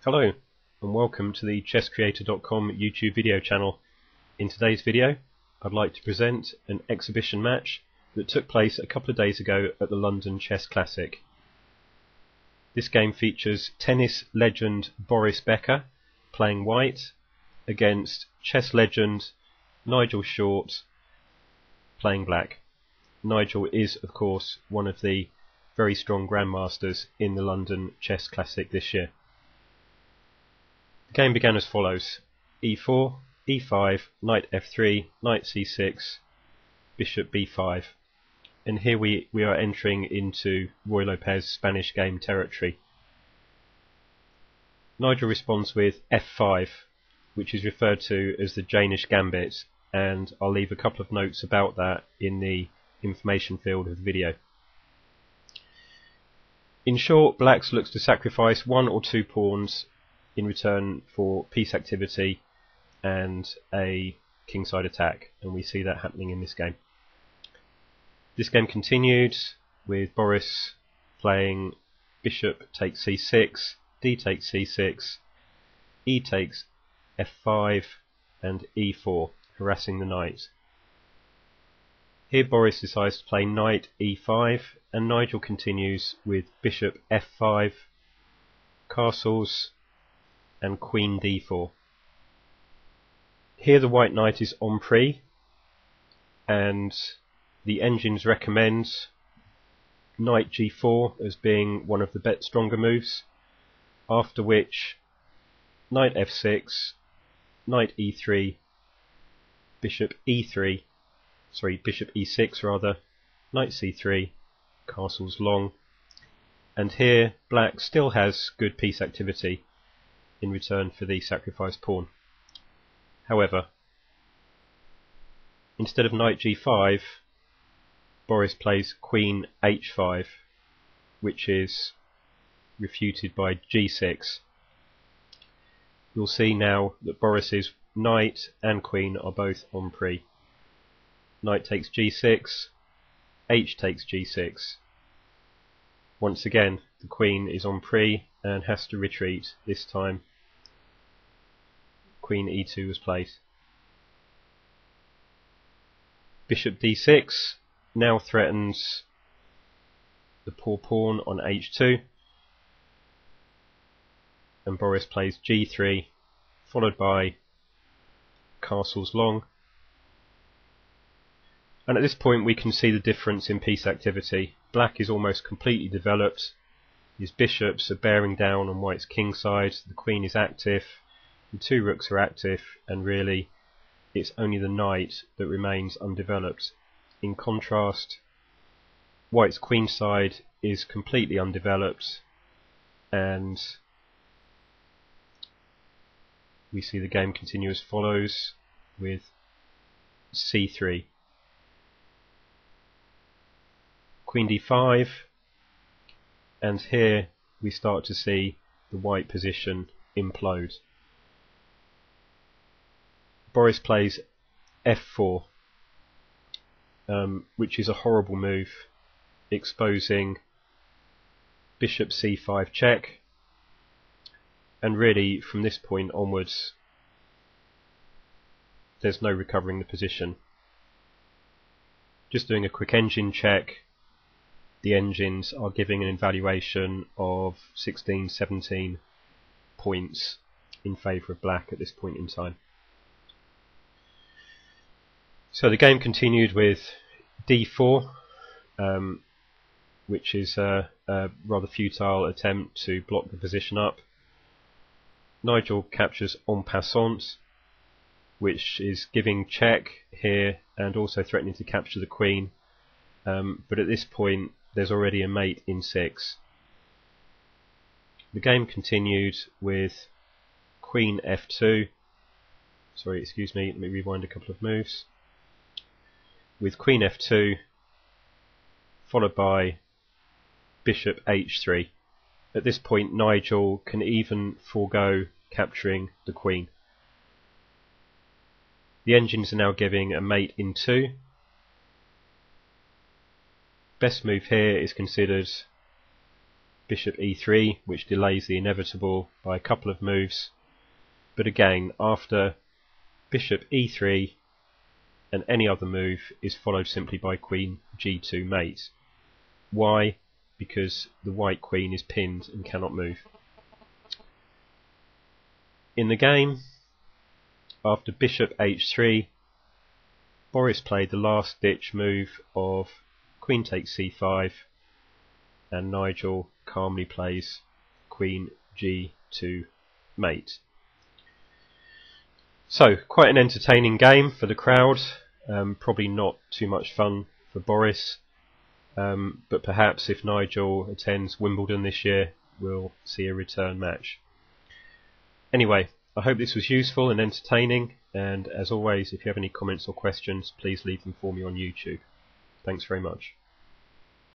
Hello and welcome to the chesscreator.com YouTube video channel. In today's video I'd like to present an exhibition match that took place a couple of days ago at the London Chess Classic. This game features tennis legend Boris Becker playing white against chess legend Nigel playing black. Nigel is of course one of the very strong grandmasters in the London Chess Classic this year. The game began as follows: e4, e5, knight f3, knight c6, bishop b5, and here we are entering into Ruy Lopez Spanish game territory. Nigel responds with f5, which is referred to as the Jaenisch Gambit, and I'll leave a couple of notes about that in the information field of the video. In short, Black looks to sacrifice one or two pawns in return for piece activity and a kingside attack, and we see that happening in this game. This game continued with Boris playing bishop takes c6, d takes c6, e takes f5 and e4, harassing the knight. Here Boris decides to play knight e5, and Nigel continues with bishop f5, castles and queen d4. Here the white knight is en prise, and the engines recommend knight g4 as being one of the stronger moves, after which knight f6, knight e3, bishop e6 rather, knight c3, castles long, and here Black still has good piece activity in return for the sacrificed pawn. However, instead of knight g5, Boris plays queen h5, which is refuted by g6. You'll see now that Boris's knight and queen are both en prise. Knight takes g6, h takes g6. Once again, the queen is en prise and has to retreat. This time, queen e2 was played. Bishop d6 now threatens the poor pawn on h2, and Boris plays g3, followed by castles long. And at this point we can see the difference in piece activity. Black is almost completely developed. His bishops are bearing down on white's kingside, the queen is active, the two rooks are active, and really it's only the knight that remains undeveloped. In contrast, white's queenside is completely undeveloped, and we see the game continue as follows with c3. Queen d5, and here we start to see the white position implode. Boris plays f4, which is a horrible move, exposing bishop c5 check, and really from this point onwards there's no recovering the position. Just doing a quick engine check, the engines are giving an evaluation of 16-17 points in favour of Black at this point in time. So the game continued with d4, which is a rather futile attempt to block the position up. Nigel captures en passant, which is giving check here and also threatening to capture the queen, but at this point there's already a mate in 6. The game continued with queen f2, let me rewind a couple of moves, with queen f2 followed by bishop h3. At this point Nigel can even forego capturing the queen. The engines are now giving a mate in 2. Best move here is considered bishop e3, which delays the inevitable by a couple of moves. But again, after bishop e3 and any other move is followed simply by queen g2 mate. Why? Because the white queen is pinned and cannot move. In the game, after bishop h3, Boris played the last ditch move of queen takes c5, and Nigel calmly plays queen g2 mate. So, quite an entertaining game for the crowd, probably not too much fun for Boris, but perhaps if Nigel attends Wimbledon this year, we'll see a return match. Anyway, I hope this was useful and entertaining, and as always, if you have any comments or questions, please leave them for me on YouTube. Thanks very much.